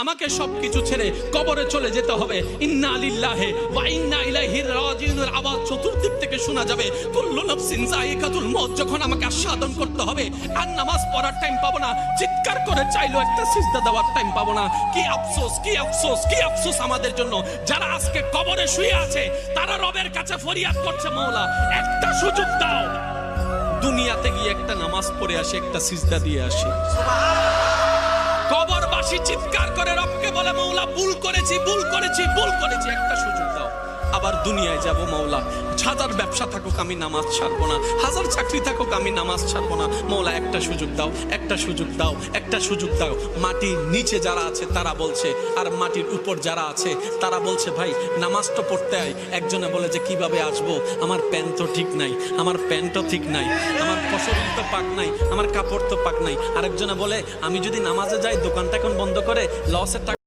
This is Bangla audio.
আমাকে সবকিছু ছেড়ে কবরে চলে যেতে হবে। ইন্না লিল্লাহি ওয়া ইন্না ইলাইহি রাজিউনের আওয়াজ চতুর্দিক থেকে শোনা যাবে। কুল্লু নাফসিন যায়িকাতুল মউত। যখন আমাকে আস্বাদন করতে হবে, আর নামাজ পড়ার টাইম পাবো না, চিৎকার করে চাইলেও একটা সিজদা দেওয়ার টাইম পাবো না। কি আফসোস, কি আফসোস, কি আফসোস আমাদের জন্য যারা আজকে কবরে শুয়ে আছে। তারা রবের কাছে ফরিয়াদ করছে, মওলা একটা সুযোগ দাও, দুনিয়াতে গিয়ে একটা নামাজ পড়ে আসি, একটা সিজদা দিয়ে আসি। কবরবাসী চিৎকার করে রবকে বলে, মওলা ভুল করেছি, ভুল করেছি, ভুল করেছি, একটা সুযোগ দাও। আবার দুনিয়ায় যাব, মওলা হাজার ব্যবসা থাকুক আমি নামাজ ছাড়বো না, হাজার চাকরি থাকুক আমি নামাজ ছাড়বো না। মওলা একটা সুযোগ দাও, একটা সুযোগ দাও, একটা সুযোগ দাও। মাটির নিচে যারা আছে তারা বলছে, আর মাটির উপর যারা আছে তারা বলছে, ভাই নামাজ তো পড়তে আয়। একজনে বলে যে কিভাবে আসবো, আমার প্যান্ট তো ঠিক নাই, আমার প্যান্টও ঠিক নাই, আমার শরীর তো পাক নাই, আমার কাপড় তো পাক নাই। আরেকজনে বলে আমি যদি নামাজে যাই দোকানটা এখন বন্ধ করে লসের টাকা